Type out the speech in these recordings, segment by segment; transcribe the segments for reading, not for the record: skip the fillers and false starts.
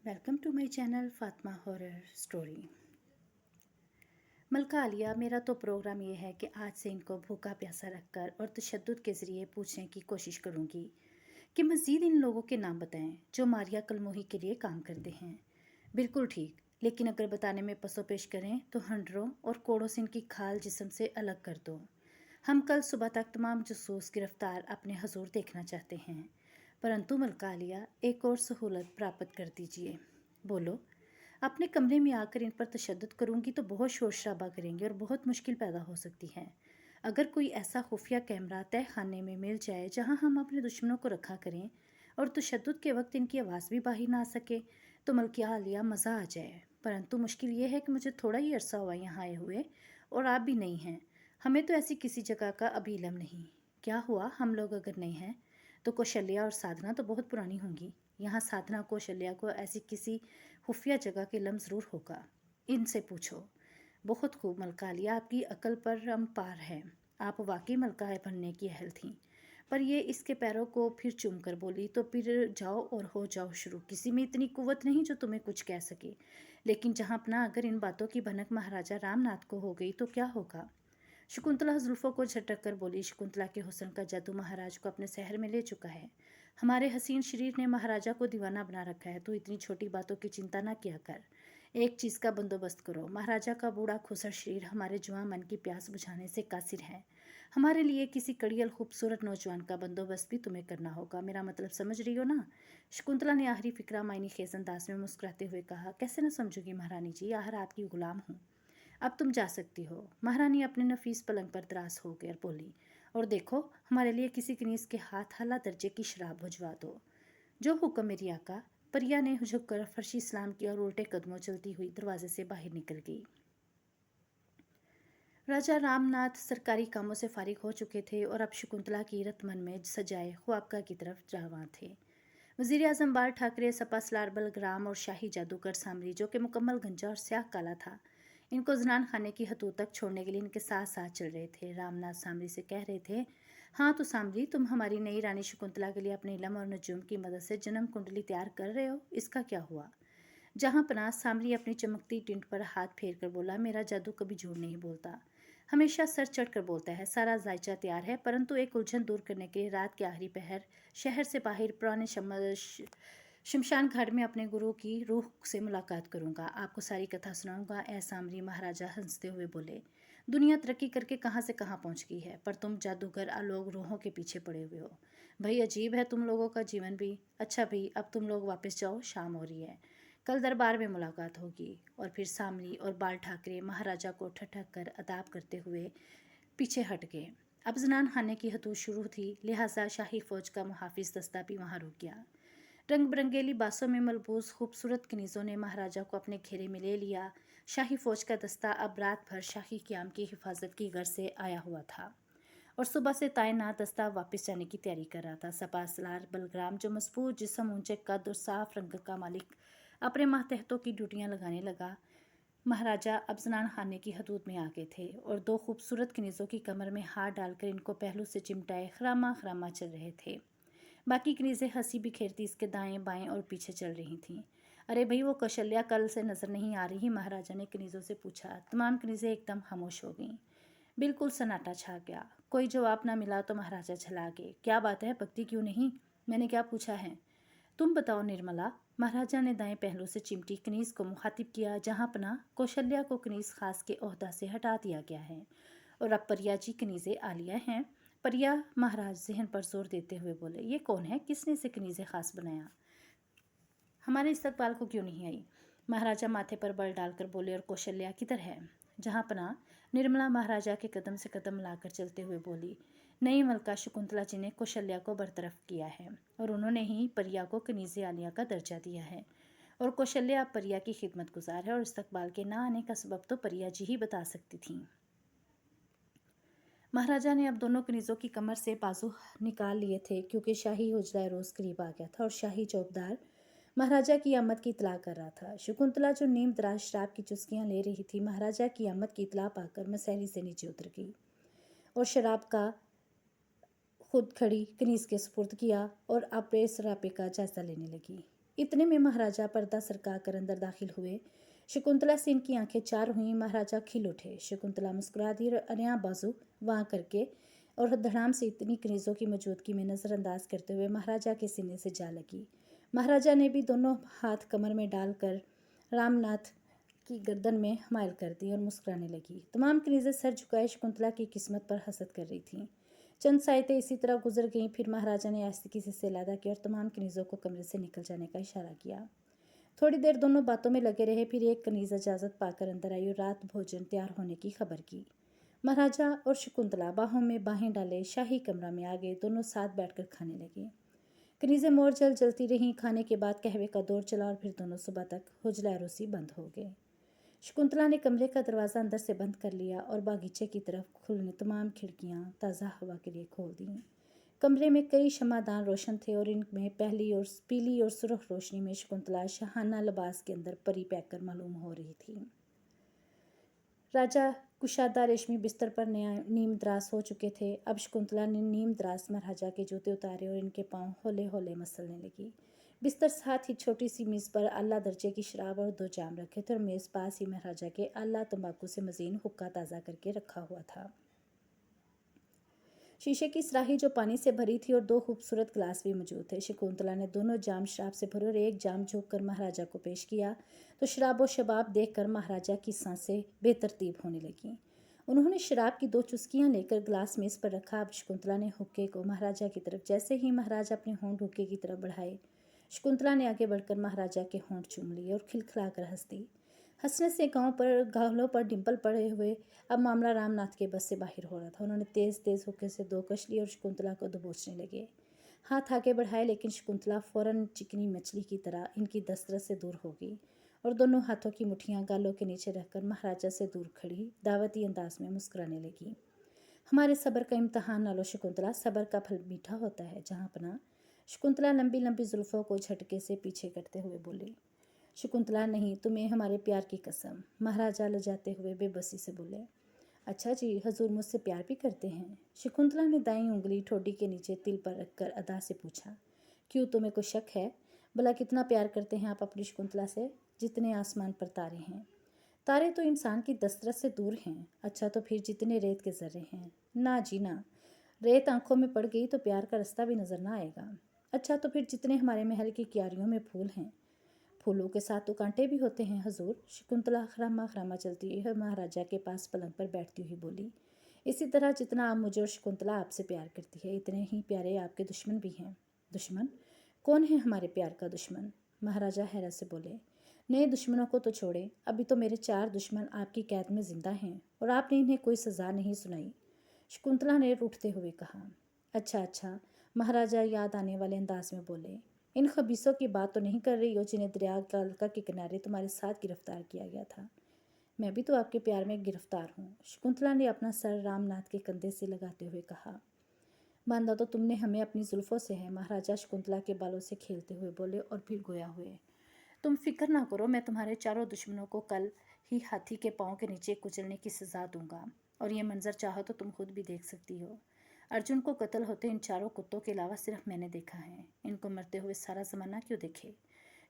Welcome to my channel Fatima horror story. Malka Aliya, मेरा तो programme ये है कि आज से इनको भूखा प्यासा रखकर और तशद्दुद के ज़रिए पूछने की कोशिश करूँगी कि मज़ीद इन लोगों के नाम बताएं जो मारिया कलमोही के लिए काम करते हैं। बिल्कुल ठीक, लेकिन अगर बताने में पसोपेश करें तो हंडरों और कोड़ों से इनकी खाल जिस्म से अलग कर दो। हम कल सुबह तक तमाम जासूस गिरफ्तार अपने हजूर देखना चाहते हैं, परंतु मलका आलिया एक और सहूलत प्राप्त कर दीजिए। बोलो। अपने कमरे में आकर इन पर तशद्दुद करूंगी तो बहुत शोर शराबा करेंगे और बहुत मुश्किल पैदा हो सकती है। अगर कोई ऐसा खुफिया कैमरा तय खाने में मिल जाए जहां हम अपने दुश्मनों को रखा करें और तशद्दुद के वक्त इनकी आवाज़ भी बाहर ना आ सके तो मलकिया आलिया मज़ा आ जाए। परंतु मुश्किल ये है कि मुझे थोड़ा ही अरसा हुआ यहाँ आए हुए और आप भी नहीं हैं। हमें तो ऐसी किसी जगह का अभी इल्म नहीं। क्या हुआ, हम लोग अगर नहीं हैं तो कौशल्या और साधना तो बहुत पुरानी होंगी। यहाँ साधना कौशल्या को ऐसी किसी खुफिया जगह के इल्म ज़रूर होगा। इनसे पूछो। बहुत खूब मलका आलिया, आपकी अकल पर हम पार है। आप वाकई मलका बनने की अहल थीं। पर ये इसके पैरों को फिर चूम कर बोली, तो फिर जाओ और हो जाओ शुरू। किसी में इतनी कुव्वत नहीं जो तुम्हें कुछ कह सके। लेकिन जहाँ अपना अगर इन बातों की भनक महाराजा रामनाथ को हो गई तो क्या होगा। शकुंतला जुल्फों को झटक कर बोली, शकुंतला के हुस्न का जादू महाराज को अपने शहर में ले चुका है। हमारे हसीन शरीर ने महाराजा को दीवाना बना रखा है। तो इतनी छोटी बातों की चिंता ना किया कर। एक चीज़ का बंदोबस्त करो। महाराजा का बूढ़ा खुसर शरीर हमारे जुआ मन की प्यास बुझाने से कासिर है। हमारे लिए किसी कड़ियल खूबसूरत नौजवान का बंदोबस्त भी तुम्हें करना होगा। मेरा मतलब समझ रही हो ना। शकुंतला ने आखिरी फिक्रा मायनी खेज अंदाज में मुस्कुराते हुए कहा, कैसे न समझूंगी महारानी जी, आखिर आपकी गुलाम हूँ। अब तुम जा सकती हो। महारानी अपने नफीस पलंग पर दराज हो गई और बोली, और देखो हमारे लिए किसी कनीज के हाथ हला दर्जे की शराब भिजवा दो। जो हुक्म मेरी आका। परिया ने झुक कर फर्शी सलाम किया और उल्टे कदमों चलती हुई दरवाजे से बाहर निकल गई। राजा रामनाथ सरकारी कामों से फारिग हो चुके थे और अब शकुंतला की रतमन में सजाए ख्वाबगा की तरफ रवां थे। वजीर आजम बाल ठाकरे, सपा सलार बलग्राम और शाही जादूगर सामरी, जो कि मुकम्मल गंजा और स्याह काला था, इनको जनान खाने की हदूद तक छोड़ने के लिए इनके साथ साथ चल रहे थे। रामनाथ सामरी से कह रहे थे, हाँ तो सामरी, तुम हमारी नई रानी शकुंतला के लिए अपने इलम और नजूम की मदद से जन्म कुंडली तैयार कर रहे हो, इसका क्या हुआ। जहाँ पनाह सामरी अपनी चमकती टिंट पर हाथ फेर कर बोला, मेरा जादू कभी झूठ नहीं बोलता, हमेशा सर चढ़ कर बोलता है। सारा जायचा तैयार है, परंतु एक उलझन दूर करने के लिए रात के आखिरी पहर शहर से बाहर पुराने शमशान घाट में अपने गुरु की रूह से मुलाकात करूंगा। आपको सारी कथा सुनाऊंगा। ए सामरी, महाराजा हंसते हुए बोले, दुनिया तरक्की करके कहाँ से कहाँ पहुँच गई है, पर तुम जादूगर आलोक रूहों के पीछे पड़े हुए हो। भाई अजीब है तुम लोगों का जीवन भी। अच्छा भाई, अब तुम लोग वापस जाओ, शाम हो रही है, कल दरबार में मुलाकात होगी। और फिर सामरी और बाल ठाकरे महाराजा को ठठक कर अदाब करते हुए पीछे हट गए। अब जनान खाने की हदूद शुरू थी, लिहाजा शाही फौज का मुहाफिज दस्ता भी वहाँ रुक गया। रंग बिरंगेली बासों में मलबूस खूबसूरत कनीज़ों ने महाराजा को अपने घेरे में ले लिया। शाही फौज का दस्ता अब रात भर शाही क़याम की हिफाजत की गर्ज से आया हुआ था और सुबह से तैनात दस्ता वापस जाने की तैयारी कर रहा था। सपा सलार बलग्राम, जो मजबूत जिस्म, ऊंचे कद और साफ रंग का मालिक, अपने मातहतों की ड्यूटियां लगाने लगा। महाराजा अब जनान खाने की हदूद में आ गए थे और दो खूबसूरत कनीज़ों की कमर में हाथ डालकर इनको पहलू से चिमटाए खरामा खरामा चल रहे थे। बाकी कनीज़ें हंसी बिखेरती इसके दाएं बाएं और पीछे चल रही थीं। अरे भाई, वो कौशल्या कल से नज़र नहीं आ रही, महाराजा ने कनीज़ों से पूछा। तमाम कनीज़ें एकदम खामोश हो गईं। बिल्कुल सन्नाटा छा गया। कोई जवाब ना मिला तो महाराजा झला गए। क्या बात है, भक्ति क्यों नहीं, मैंने क्या पूछा है, तुम बताओ निर्मला। महाराजा ने दाएं पहलू से चिमटी कनीज़ को मुखातिब किया। जहां पना कौशल्या को कनीज़ खास के ओहदा से हटा दिया गया है और अब परिया जी कनीज़े आलिया हैं। परिया, महाराज जहन पर जोर देते हुए बोले, ये कौन है, किसने इसे कनीज़े खास बनाया, हमारे इस्तकबाल को क्यों नहीं आई। महाराजा माथे पर बल डालकर बोले, और कौशल्या किधर है। जहाँ पना निर्मला महाराजा के कदम से कदम मिलाकर चलते हुए बोली, नई मलका शकुंतला जी ने कौशल्या को बरतरफ किया है और उन्होंने ही परिया को कनीज़े आलिया का दर्जा दिया है और कौशल्या अब परिया की खिदमत गुजार है और इस्तकबाल के ना आने का सबब तो परिया जी ही बता सकती थीं। महाराजा ने अब दोनों कनीज़ों की कमर से बाजू निकाल लिए थे क्योंकि शाही उजला रोज़ करीब आ गया था और शाही चौबदार महाराजा की आमद की इतला कर रहा था। शकुंतला, जो नीम दराज शराब की चुस्कियां ले रही थी, महाराजा की आमद की इतला पाकर मसहरी से नीचे उतर गई और शराब का खुद खड़ी कनीज़ के सुपुर्द किया और अपने सरापे का जायजा लेने लगी। इतने में महाराजा पर्दा सरका कर अंदर दाखिल हुए। शकुंतला से इनकी आंखें चार हुईं। महाराजा खिल उठे। शकुंतला मुस्कुरा दी और अनया बाजू वहाँ करके और धड़ाम से इतनी कनीज़ों की मौजूदगी में नज़रअंदाज करते हुए महाराजा के सीने से जा लगी। महाराजा ने भी दोनों हाथ कमर में डालकर रामनाथ की गर्दन में मायल कर दी और मुस्कुराने लगी। तमाम कनीज़ें सर झुकाए शकुंतला की किस्मत पर हसद कर रही थीं। चंद साइतें इसी तरह गुजर गईं। फिर महाराजा ने आस्तिकी से सलादा किया और तमाम कनीज़ों को कमरे से निकल जाने का इशारा किया। थोड़ी देर दोनों बातों में लगे रहे। फिर एक कनीज़ इजाज़त पाकर अंदर आई और रात भोजन तैयार होने की खबर की। महाराजा और शकुंतला बाहों में बाहें डाले शाही कमरा में आ गए। दोनों साथ बैठकर खाने लगे। कनीज़ें मोर जल जलती रहीं। खाने के बाद कहवे का दौर चला और फिर दोनों सुबह तक हुजला रोसी बंद हो गए। शकुंतला ने कमरे का दरवाज़ा अंदर से बंद कर लिया और बागीचे की तरफ खुलने तमाम खिड़कियाँ ताज़ा हवा के लिए खोल दीं। कमरे में कई शमादान रोशन थे और इनमें पीली और सुर्ख रोशनी में शकुंतला शहाना लिबास के अंदर परी पैक कर मालूम हो रही थी। राजा कुशादा रेशमी बिस्तर पर नीम द्रास हो चुके थे। अब शकुंतला ने नीम द्रास महाराजा के जूते उतारे और इनके पांव होले होले मसलने लगी। बिस्तर साथ ही छोटी सी मेज़ पर आला दर्जे की शराब और 2 जाम रखे थे और मेज़ पास ही महाराजा के आला तंबाकू से मजीन हुक्का ताज़ा करके रखा हुआ था। शीशे की सराही जो पानी से भरी थी और 2 खूबसूरत गिलास भी मौजूद थे। शकुंतला ने दोनों जाम शराब से भरे और एक जाम झोंक कर महाराजा को पेश किया तो शराब व शबाब देखकर महाराजा की सांसें बेतरतीब होने लगीं। उन्होंने शराब की 2 चुस्कियां लेकर गिलास मेज़ पर रखा। अब शकुंतला ने हुक्के को महाराजा की तरफ, जैसे ही महाराजा अपने होंठ हुक्के की तरफ बढ़ाए, शकुंतला ने आगे बढ़कर महाराजा के होंठ चूम लिए और खिलखिलाकर हंस दी। हंसने से गालों पर डिंपल पड़े हुए अब मामला रामनाथ के बस से बाहर हो रहा था। उन्होंने तेज़ तेज़ हुक्के से 2 कश लिए और शकुंतला को दबोचने लगे। हाथ आगे बढ़ाए लेकिन शकुंतला फौरन चिकनी मछली की तरह इनकी दस्तरस से दूर हो गई और दोनों हाथों की मुठ्ठियां गालों के नीचे रखकर महाराजा से दूर खड़ी दावती अंदाज में मुस्कुराने लगी। हमारे सब्र का इम्तहान ना लो शकुंतला, सब्र का फल मीठा होता है जहाँ अपना। शकुंतला लंबी लंबी जुल्फों को झटके से पीछे करते हुए बोली। शकुंतला, नहीं, तुम्हें हमारे प्यार की कसम। महाराजा लजाते हुए बेबसी से बोले। अच्छा जी, हजूर मुझसे प्यार भी करते हैं? शकुंतला ने दाईं उंगली ठोडी के नीचे तिल पर रखकर अदा से पूछा। क्यों, तुम्हें कुछ शक है? भला कितना प्यार करते हैं आप अपनी शकुंतला से? जितने आसमान पर तारे हैं। तारे तो इंसान की दस्तरस से दूर हैं। अच्छा, तो फिर जितने रेत के जर्रे हैं। ना जी ना, रेत आंखों में पड़ गई तो प्यार का रास्ता भी नजर ना आएगा। अच्छा, तो फिर जितने हमारे महल की क्यारियों में फूल हैं। फूलों के साथ तो कांटे भी होते हैं हजूर। शकुंतला खरामा खरामा चलती हुई महाराजा के पास पलंग पर बैठती हुई बोली। इसी तरह जितना आप मुझे और शकुंतला आपसे प्यार करती है, इतने ही प्यारे आपके दुश्मन भी हैं। दुश्मन? कौन है हमारे प्यार का दुश्मन? महाराजा हैरत से बोले। नए दुश्मनों को तो छोड़े, अभी तो मेरे 4 दुश्मन आपकी कैद में जिंदा हैं और आपने इन्हें कोई सज़ा नहीं सुनाई। शकुंतला ने रूठते हुए कहा। अच्छा अच्छा, महाराजा याद आने वाले अंदाज में बोले। इन खबीसों की बात तो नहीं कर रही हो जिन्हें दरिया कालका के किनारे तुम्हारे साथ गिरफ्तार किया गया था? मैं भी तो आपके प्यार में गिरफ्तार हूँ। शकुंतला ने अपना सर रामनाथ के कंधे से लगाते हुए कहा। बांधा तो तुमने हमें अपनी जुल्फों से है। महाराजा शकुंतला के बालों से खेलते हुए बोले और फिर गोया हुए। तुम फिक्र ना करो, मैं तुम्हारे 4 दुश्मनों को कल ही हाथी के पाँव के नीचे कुचलने की सज़ा दूंगा। और ये मंजर चाहो तो तुम खुद भी देख सकती हो। अर्जुन को कत्ल होते इन 4 कुत्तों के अलावा सिर्फ मैंने देखा है। इनको मरते हुए सारा ज़माना क्यों देखे?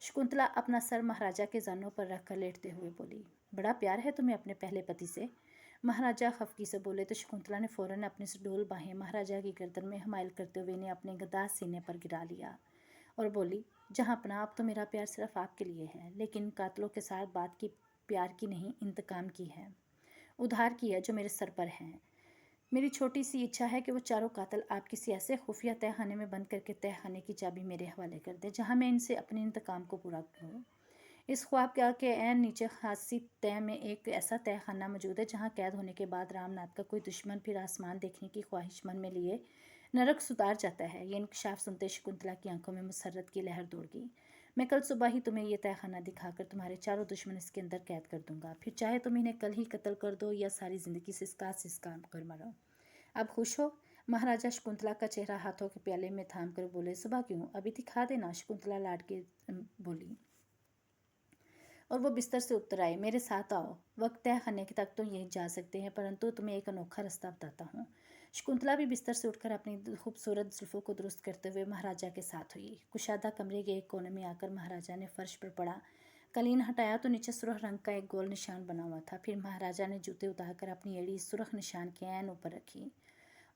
शकुंतला अपना सर महाराजा के जानों पर रखकर लेटते हुए बोली। बड़ा प्यार है तुम्हें अपने पहले पति से? महाराजा खफकी से बोले तो शकुंतला ने फौरन अपनी सुडोल बाहें महाराजा की गर्दन में हमायल करते हुए इन्हें अपने गद्दार सीने पर गिरा लिया और बोली। जहाँ अपना, अब तो मेरा प्यार सिर्फ आपके लिए है, लेकिन कातलों के साथ बात की, प्यार की नहीं, इंतकाम की है, उधार की है जो मेरे सर पर है। मेरी छोटी सी इच्छा है कि वो 4 कातल आप किसी ऐसे खुफिया तहखाने में बंद करके तहखाने की चाबी मेरे हवाले कर दे जहाँ मैं इनसे अपने इंतकाम को पूरा करूँ। इस ख्वाब के ऐन नीचे खासी तय में एक ऐसा तहखाना मौजूद है जहाँ कैद होने के बाद रामनाथ का कोई दुश्मन फिर आसमान देखने की ख्वाहिश मन में लिए नरक सुतार जाता है। ये इंकशाफ सुनते शकुंतला की आंखों में मुसर्रत की लहर दौड़ गई। मैं कल सुबह ही तुम्हें ये तहखाना दिखाकर तुम्हारे 4 दुश्मन इसके अंदर कैद कर दूंगा। फिर चाहे तुम इन्हें कल ही कत्ल कर दो या सारी ज़िंदगी सिसका कर मरो। अब खुश हो? महाराजा शकुंतला का चेहरा हाथों के प्याले में थाम कर बोले। सुबह क्यों, अभी दिखा देना। शकुंतला लाड के बोली और वो बिस्तर से उतर आए। मेरे साथ आओ, वक्त तय करने तक तो यहीं जा सकते हैं, परंतु तुम्हें एक अनोखा रास्ता बताता हूँ। शकुंतला भी बिस्तर से उठकर अपनी खूबसूरत जुल्फों को दुरुस्त करते हुए महाराजा के साथ हुई। कुशादा कमरे के एक कोने में आकर महाराजा ने फर्श पर पड़ा कलीन हटाया तो नीचे सुर्ख रंग का एक गोल निशान बना हुआ था। फिर महाराजा ने जूते उतारकर अपनी एड़ी सुर्ख निशान के ऐन ऊपर रखी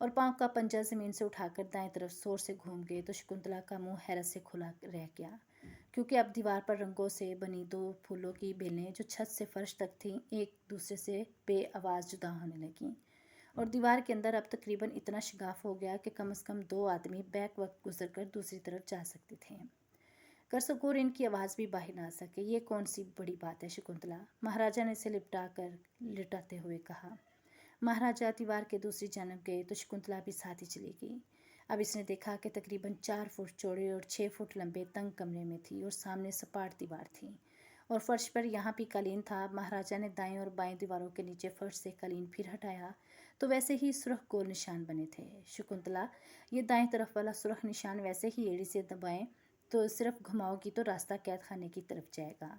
और पांव का पंजा जमीन से उठाकर दाएं तरफ जोर से घूम गए तो शकुंतला का मुंह हैरत से खुला रह गया, क्योंकि अब दीवार पर रंगों से बनी दो फूलों की बेलें जो छत से फर्श तक थीं एक दूसरे से बेआवाज़ जुदा होने लगीं। और दीवार के अंदर अब तकरीबन इतना शगाफ हो गया कि कम से कम 2 आदमी बैक वक्त गुजर कर दूसरी तरफ जा सकते थे। कर सकोर इनकी आवाज़ भी बाहर ना आ सके। ये कौन सी बड़ी बात है शकुंतला, महाराजा ने इसे लिटाते हुए कहा। महाराजा दीवार के दूसरी जानब गए तो शकुंतला भी साथ ही चली गई। अब इसने देखा कि तकरीबन 4 फुट चौड़े और 6 फुट लंबे तंग कमरे में थी और सामने सपाट दीवार थी और फर्श पर यहाँ भी कालीन था। महाराजा ने दाएं और बाएं दीवारों के नीचे फर्श से कालीन फिर हटाया तो वैसे ही सुर्ख गोल निशान बने थे। शकुंतला, ये दाएं तरफ वाला सुर्ख निशान वैसे ही एड़ी से दबाएं तो सिर्फ घुमाओगी तो रास्ता कैद खाने की तरफ जाएगा,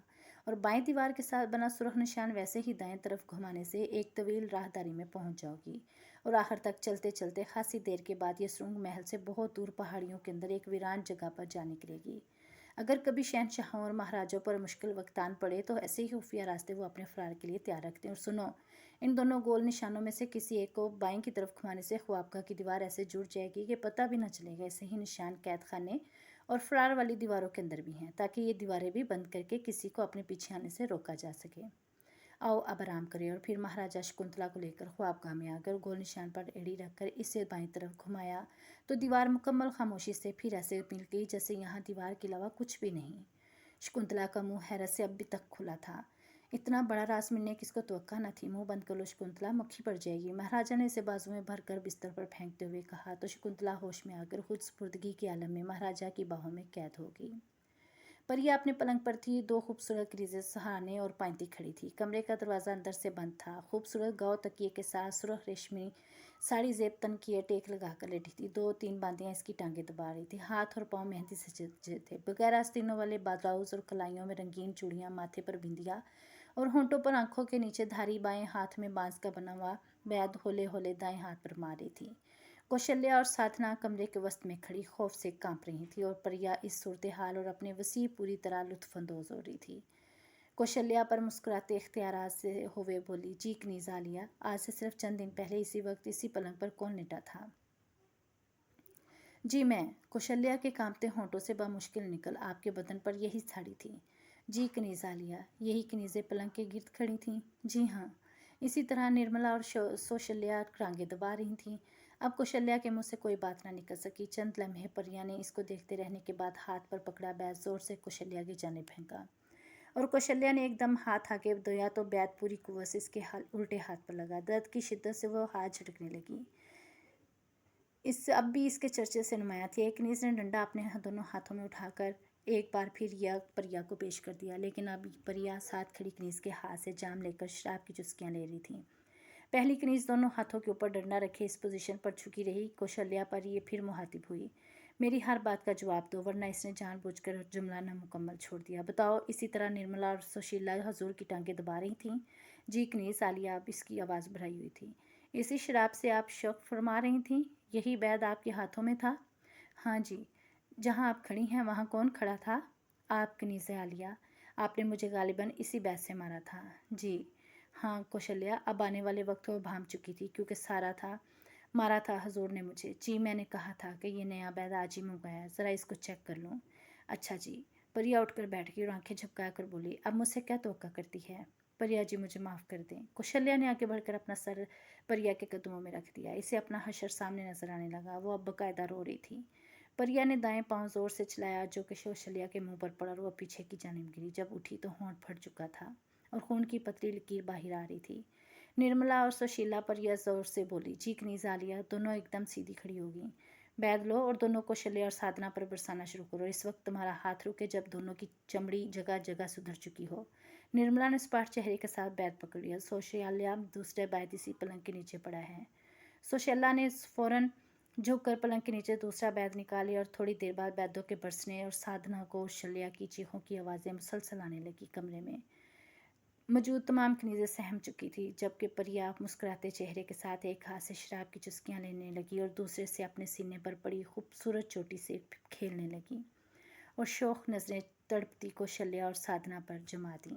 और बाएं दीवार के साथ बना सुर्ख निशान वैसे ही दाएं तरफ घुमाने से एक तवील राहदारी में पहुंच जाओगी और आखिर तक चलते चलते खासी देर के बाद ये सुरंग महल से बहुत दूर पहाड़ियों के अंदर एक वीरान जगह पर जा निकलेगी। अगर कभी शहनशाहों और महाराजों पर मुश्किल वक्त आन पड़े तो ऐसे ही खुफिया रास्ते वो अपने फरार के लिए तैयार रखते हैं। और सुनो, इन दोनों गोल निशानों में से किसी एक को बाएं की तरफ घुमाने से ख्वाबगा की दीवार ऐसे जुड़ जाएगी कि पता भी न चलेगा। ऐसे ही निशान कैद खाने और फरार वाली दीवारों के अंदर भी हैं, ताकि ये दीवारें भी बंद करके किसी को अपने पीछे आने से रोका जा सके। आओ अब आराम करें। और फिर महाराजा शकुंतला को लेकर ख्वाबगाह में आकर गोल निशान पर एड़ी रखकर इसे बाईं तरफ घुमाया तो दीवार मुकम्मल खामोशी से फिर ऐसे मिल गई जैसे यहाँ दीवार के अलावा कुछ भी नहीं। शकुंतला का मुंह हैरत से अभी तक खुला था। इतना बड़ा राज मिलने किसको तवक्का न थी। मुंह बंद कर लो शकुंतला, मक्खी पड़ जाएगी। महाराजा ने इसे बाजू में भरकर बिस्तर पर फेंकते हुए कहा तो शकुंतला होश में आकर खुद स्पुर्दगी के आलम में महाराजा की बाहों में कैद हो गई। परिया अपने पलंग पर थी। 2 खूबसूरत क्रीजें सहारने और पांती खड़ी थी। कमरे का दरवाज़ा अंदर से बंद था। खूबसूरत गाव तकिए के साथ सुर्ख रेशमी साड़ी जेब तन किए टेक लगाकर लेटी थी। 2-3 बांदियाँ इसकी टांगें दबा रही थी। हाथ और पाँव मेहंदी से सजे थे। बगैर आस्तीनों वाले ब्लाउज और कलाइयों में रंगीन चूड़ियाँ, माथे पर बिंदिया और होंठों पर आंखों के नीचे धारी, बाएं हाथ में बांस का बना हुआ बैद होले होले दाएं हाथ पर मार रही थी। कौशल्या और साधना कमरे के वस्त में खड़ी खौफ से कांप रही थी और परिया इस सूरत हाल और अपने वसी पूरी तरह लुत्फानंदोज हो रही थी। कौशल्या पर मुस्कुराते इख्तियार से हुए बोली, जी कनीज़ आलिया, आज से सिर्फ चंद दिन पहले इसी वक्त इसी पलंग पर कौन लेटा था? जी मैं। कौशल्या के कांपते होंठों से बामुश्किल निकल, आपके बदन पर यही साड़ी थी। जी कनीज़ आलिया, यही कनीज़ें पलंग के गिर्द खड़ी थीं? जी हाँ। इसी तरह निर्मला और कौशल्या टांगें दबा रही थीं। अब कौशल्या के मुंह से कोई बात ना निकल सकी। चंद लम्हे परिया ने इसको देखते रहने के बाद हाथ पर पकड़ा बैद जोर से कौशल्या की जानिब फेंका और कौशल्या ने एकदम हाथ आगे धोया तो बैद पूरी कुव्वत से इसके उल्टे हाथ पर लगा। दर्द की शिद्दत से वह हाथ झटकने लगी। इससे अब भी इसके चर्चे से नुमाया थी। एक कनीज ने डंडा अपने दोनों हाथों में उठाकर एक बार फिर यह परिया को पेश कर दिया, लेकिन अब परिया साथ खड़ी कनीज के हाथ से जाम लेकर शराब की चुस्कियां ले रही थी। पहली कनीज दोनों हाथों के ऊपर डंडा रखे इस पोजीशन पर झुकी रही। कौशल्या पर ये फिर मुहातिब हुई, मेरी हर बात का जवाब दो, वरना इसने जानबूझकर जुमला नामुकम्मल छोड़ दिया। बताओ। इसी तरह निर्मला और सुशीला हजूर की टांगें दबा रही थीं। जी कनीज आलिया, अब इसकी आवाज़ बढ़ाई हुई थी। इसी शराब से आप शौक फरमा रही थीं? यही बैद आपके हाथों में था? हाँ जी। जहाँ आप खड़ी हैं वहाँ कौन खड़ा था? आप कनीज़ आलिया, आपने मुझे गालिबन इसी बैद से मारा था। जी हाँ कौशल्या, अब आने वाले वक्त को भाम चुकी थी, क्योंकि मारा था हजूर ने मुझे। जी मैंने कहा था कि ये नया बैद आज ही मंगाया, ज़रा इसको चेक कर लूँ। अच्छा जी। परिया उठकर बैठ गई और आंखें झपका कर बोली, अब मुझसे क्या तवक्का करती है? परिया जी मुझे माफ़ कर दें। कौशल्या ने आगे बढ़कर अपना सर परिया के कदमों में रख दिया। इसे अपना हशर सामने नजर आने लगा। वो अब बाकायदा रो रही थी। परिया ने दाएं पांव जोर से चलाया जो कि कौशल्या के मुंह पर पड़ा और वह पीछे की जानिब गिरी। जब उठी तो होंठ फट चुका था और खून की पतली लकीर बाहर आ रही थी। निर्मला और सुशीला परिया जोर से बोली, जी कनीज़ आलिया, दोनों एकदम सीधी खड़ी होगी। बैद लो और दोनों कौशल्या और साधना पर बरसाना शुरू करो। इस वक्त तुम्हारा हाथ रुके जब दोनों की चमड़ी जगह जगह सुधर चुकी हो। निर्मला ने स्पाट चेहरे के साथ बैद पकड़ लिया। सोशल्या दूसरे बैद इसी पलंग के नीचे पड़ा है। सोशल्या ने फौरन झुककर पलंग के नीचे दूसरा बैद निकाली और थोड़ी देर बाद बैदों के बरसने और साधना को शल्या की चीखों की आवाज़ें मुसलसल आने लगी। कमरे में मौजूद तमाम कनीज़ें सहम चुकी थी, जबकि परिया मुस्कुराते चेहरे के साथ एक हाथ से शराब की चुस्कियां लेने लगी और दूसरे से अपने सीने पर पड़ी खूबसूरत चोटी से खेलने लगी और शौक नज़रें तड़पती कौशल्या और साधना पर जमा दी।